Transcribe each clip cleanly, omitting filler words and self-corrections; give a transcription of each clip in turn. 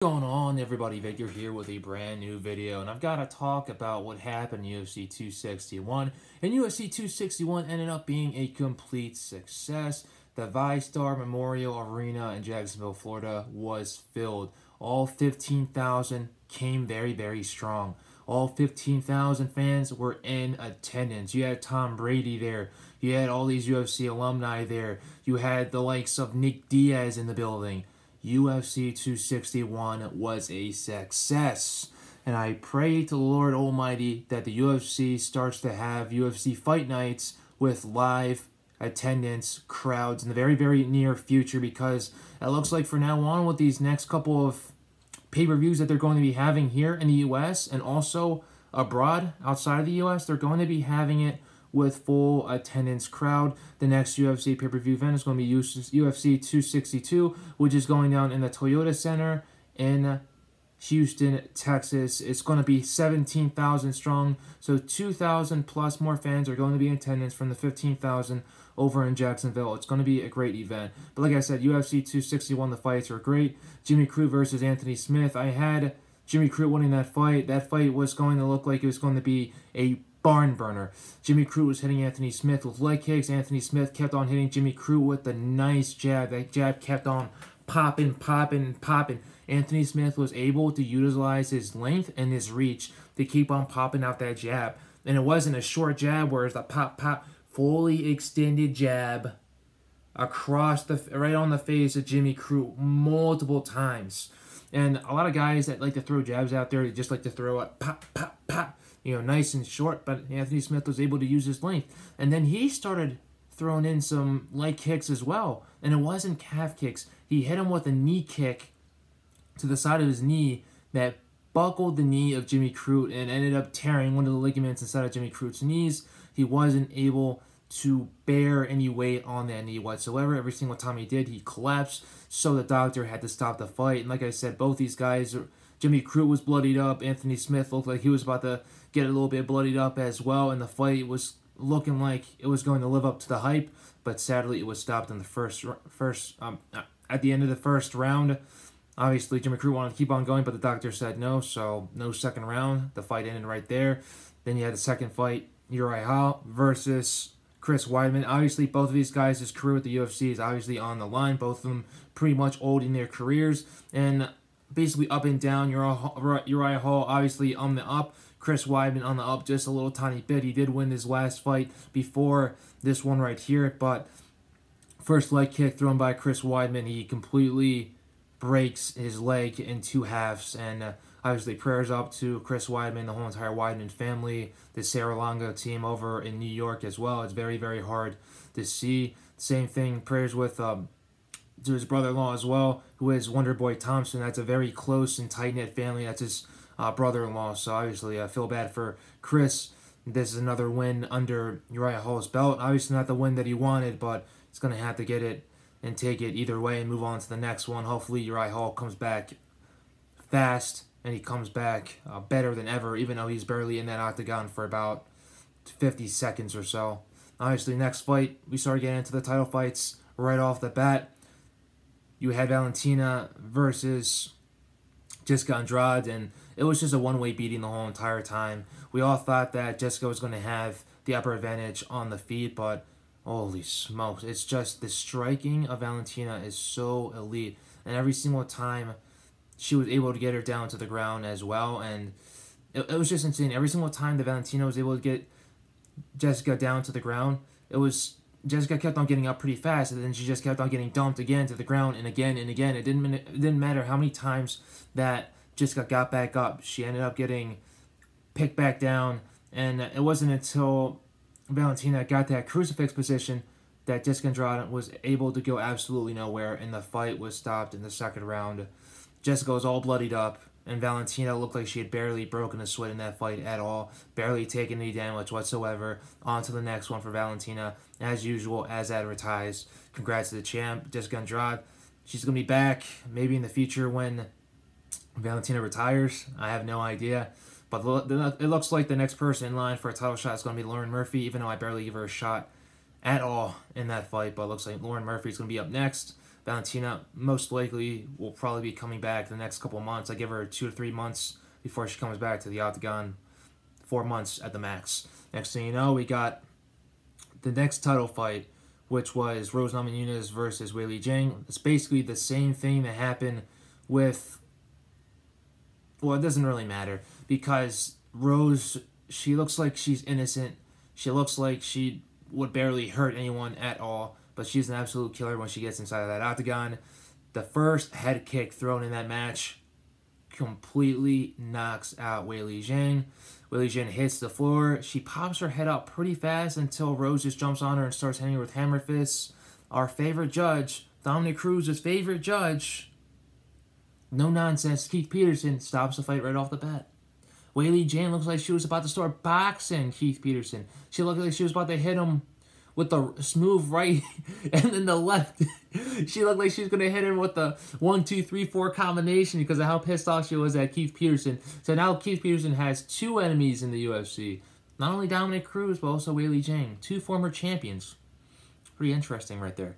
What's going on, everybody? Victor here with a brand new video, and I've got to talk about what happened in UFC 261. And UFC 261 ended up being a complete success. The ViStar Memorial Arena in Jacksonville, Florida was filled. All 15,000 came very, very strong. All 15,000 fans were in attendance. You had Tom Brady there. You had all these UFC alumni there. You had the likes of Nick Diaz in the building. UFC 261 was a success, and I pray to the Lord Almighty that the UFC starts to have UFC fight nights with live attendance crowds in the very, very near future, because it looks like for now on with these next couple of pay-per-views that they're going to be having here in the US and also abroad outside of the US, they're going to be having it with full attendance crowd. The next UFC pay-per-view event is going to be UFC 262, which is going down in the Toyota Center in Houston, Texas. It's going to be 17,000 strong, so 2,000 plus more fans are going to be in attendance from the 15,000 over in Jacksonville. It's going to be a great event. But like I said, UFC 261, the fights are great. Jimmy Crute versus Anthony Smith. I had Jimmy Crute winning that fight. That fight was going to look like it was going to be a barn burner. Jimmy Crute was hitting Anthony Smith with leg kicks. Anthony Smith kept on hitting Jimmy Crute with a nice jab. That jab kept on popping. Anthony Smith was able to utilize his length and his reach to keep on popping out that jab. And it wasn't a short jab where it's a pop, fully extended jab across right on the face of Jimmy Crute multiple times. And a lot of guys that like to throw jabs out there, they just like to throw it pop, nice and short, but Anthony Smith was able to use his length. And then he started throwing in some leg kicks as well. And it wasn't calf kicks. He hit him with a knee kick to the side of his knee that buckled the knee of Jimmy Crute and ended up tearing one of the ligaments inside of Jimmy Crute's knees. He wasn't able to bear any weight on that knee whatsoever. Every single time he did, he collapsed, so the doctor had to stop the fight. And like I said, both these guys, Jimmy Crute was bloodied up. Anthony Smith looked like he was about to get a little bit bloodied up as well, and the fight was looking like it was going to live up to the hype, but sadly it was stopped in the at the end of the first round. Obviously, Jimmy Crute wanted to keep on going, but the doctor said no, so no second round. The fight ended right there. Then you had the second fight, Uriah Hall versus Chris Weidman. Obviously, both of these guys' career with the UFC is obviously on the line. Both of them pretty much old in their careers, and basically up and down. Uriah Hall obviously on the up. Chris Weidman on the up just a little tiny bit. He did win his last fight before this one right here, but first leg kick thrown by Chris Weidman, he completely breaks his leg in two halves. And obviously prayers up to Chris Weidman, the whole entire Weidman family, the Sarah team over in New York as well. It's very, very hard to see. Same thing, prayers with to his brother-in-law as well, who is Wonderboy Thompson. That's a very close and tight-knit family. That's his brother-in-law. So obviously I feel bad for Chris. This is another win under Uriah Hall's belt. Obviously not the win that he wanted, but he's going to have to get it and take it either way and move on to the next one. Hopefully Uriah Hall comes back fast and he comes back better than ever, even though he's barely in that octagon for about 50 seconds or so. Obviously, next fight, we started getting into the title fights right off the bat. You had Valentina versus Jessica Andrade, and it was just a one-way beating the whole entire time. We all thought that Jessica was going to have the upper advantage on the feet, but holy smokes, it's just the striking of Valentina is so elite, and every single time she was able to get her down to the ground as well, and it was just insane. Every single time that Valentina was able to get Jessica down to the ground, Jessica kept on getting up pretty fast, and then she just kept on getting dumped again to the ground and again and again. It didn't matter how many times that Jessica got back up. She ended up getting picked back down, and it wasn't until Valentina got that crucifix position that Jessica Andrade was able to go absolutely nowhere, and the fight was stopped in the second round. Jessica was all bloodied up, and Valentina looked like she had barely broken a sweat in that fight at all, barely taken any damage whatsoever. On to the next one for Valentina, as usual, as advertised. Congrats to the champ, Jessica Andrade. She's going to be back, maybe in the future when Valentina retires. I have no idea. But it looks like the next person in line for a title shot is going to be Lauren Murphy, even though I barely give her a shot at all in that fight. But it looks like Lauren Murphy is going to be up next. Valentina most likely will probably be coming back the next couple of months. I give her 2 to 3 months before she comes back to the octagon. 4 months at the max. Next thing you know, we got the next title fight, which was Rose Namajunas versus Willy Jing. It's basically the same thing that happened with... Well, it doesn't really matter, because Rose, she looks like she's innocent. She looks like she would barely hurt anyone at all, but she's an absolute killer when she gets inside of that octagon. The first head kick thrown in that match completely knocks out Willy Jing. Willy Jing hits the floor. She pops her head up pretty fast until Rose just jumps on her and starts hitting her with hammer fists. Our favorite judge, Dominic Cruz's favorite judge, no nonsense, Keith Peterson, stops the fight right off the bat. Willy Jing looks like she was about to start boxing Keith Peterson. She looked like she was about to hit him with the smooth right and then the left. She looked like she was going to hit him with the 1, 2, 3, 4 combination because of how pissed off she was at Keith Peterson. So now Keith Peterson has 2 enemies in the UFC. Not only Dominic Cruz, but also Willy Jing. 2 former champions. Pretty interesting right there.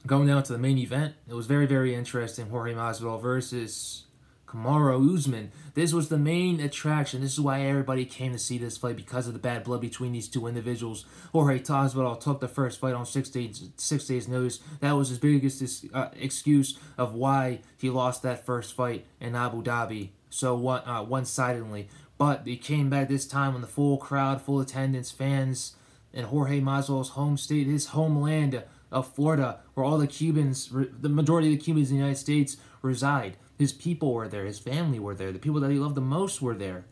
Going down to the main event, it was very, very interesting. Jorge Mouseville versus Camaro Uzman. This was the main attraction. This is why everybody came to see this fight, because of the bad blood between these 2 individuals. Jorge Masvidal took the first fight on 6 days notice. That was his biggest excuse of why he lost that first fight in Abu Dhabi so one-sidedly. But he came back this time with the full crowd, full attendance, fans, in Jorge Masvidal's home state, his homeland of Florida, where all the Cubans, the majority of the Cubans in the United States reside. His people were there. His family were there. The people that he loved the most were there.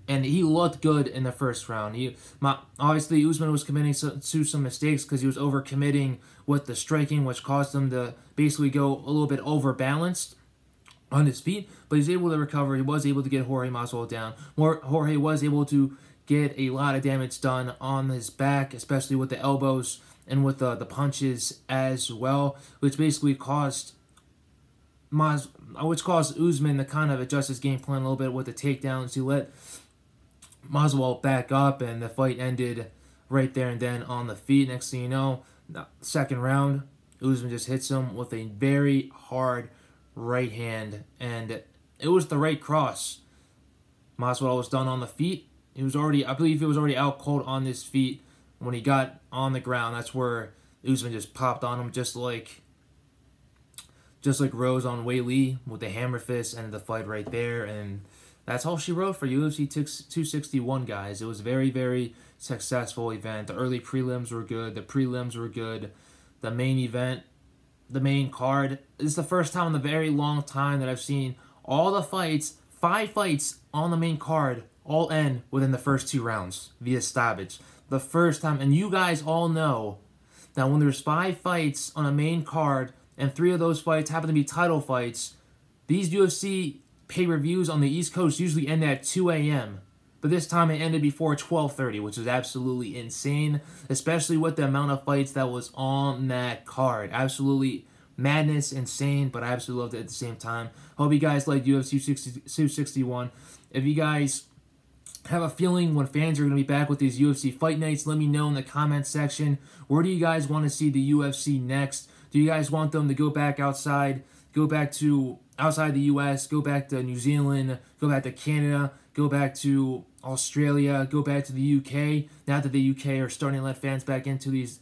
And he looked good in the first round. Obviously, Uzman was committing to some mistakes because he was overcommitting with the striking, which caused him to basically go a little bit overbalanced on his feet. But he was able to recover. He was able to get Jorge Masvidal down. Jorge was able to get a lot of damage done on his back, especially with the elbows and with the punches as well, which basically caused Uzman to kind of adjust his game plan a little bit with the takedowns. He let Mouseville back up, and the fight ended right there and then on the feet. Next thing you know, the second round, Uzman just hits him with a very hard right hand, and it was the right cross. Mouseville was done on the feet. I believe he was already out cold on his feet when he got on the ground. That's where Uzman just popped on him, just like Rose on Willy with the hammer fist, and the fight right there. And that's all she wrote for UFC 261, guys. It was a very, very successful event. The early prelims were good. The prelims were good. The main event, the main card, this is the first time in a very long time that I've seen all the fights, 5 fights on the main card, all end within the first 2 rounds via stoppage. The first time, and you guys all know that when there's 5 fights on a main card and 3 of those fights happen to be title fights, these UFC pay-per-views on the East Coast usually end at 2 a.m. But this time it ended before 12:30, which is absolutely insane, especially with the amount of fights that was on that card. Absolutely madness, insane, but I absolutely loved it at the same time. Hope you guys liked UFC 261. If you guys have a feeling when fans are going to be back with these UFC fight nights, let me know in the comment section. Where do you guys want to see the UFC next? Do you guys want them to go back outside, go back to outside the US, go back to New Zealand, go back to Canada, go back to Australia, go back to the UK? Now that the UK are starting to let fans back into these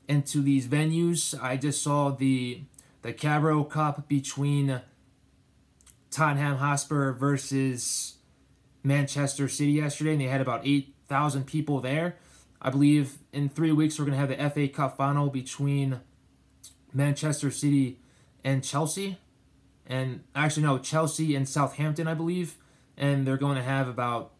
venues. I just saw the Camaro Cup between Tottenham Hotspur versus Manchester City yesterday, and they had about 8,000 people there. I believe in 3 weeks we're going to have the FA Cup final between Manchester City and Chelsea. And actually, no, Chelsea and Southampton, I believe. And they're going to have about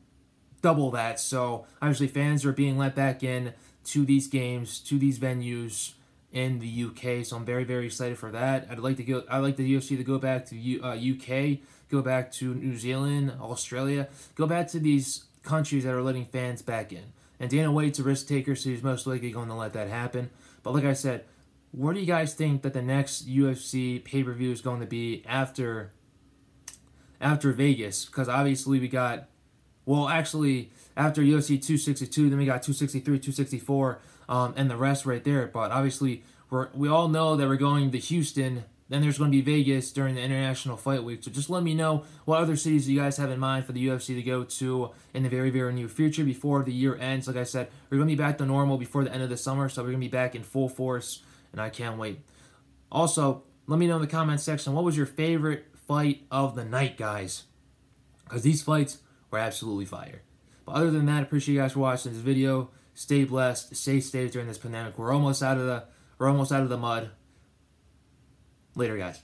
double that. So, obviously, fans are being let back in to these games, to these venues in the UK. So, I'm very, very excited for that. I'd like the UFC to go back to UK, go back to New Zealand, Australia, go back to these countries that are letting fans back in. And Dana White's a risk taker, so he's most likely going to let that happen. But like I said, where do you guys think that the next UFC pay-per-view is going to be after Vegas? Because obviously we got, well, actually, after UFC 262, then we got 263, 264, and the rest right there. But obviously, We all know that we're going to Houston. Then there's going to be Vegas during the International Fight Week. So just let me know what other cities you guys have in mind for the UFC to go to in the very, very near future before the year ends. Like I said, we're going to be back to normal before the end of the summer. So we're going to be back in full force, and I can't wait. Also, let me know in the comment section, what was your favorite fight of the night, guys? Because these fights were absolutely fire. But other than that, I appreciate you guys for watching this video. Stay blessed. Stay safe during this pandemic. We're almost out of the mud. Later, guys.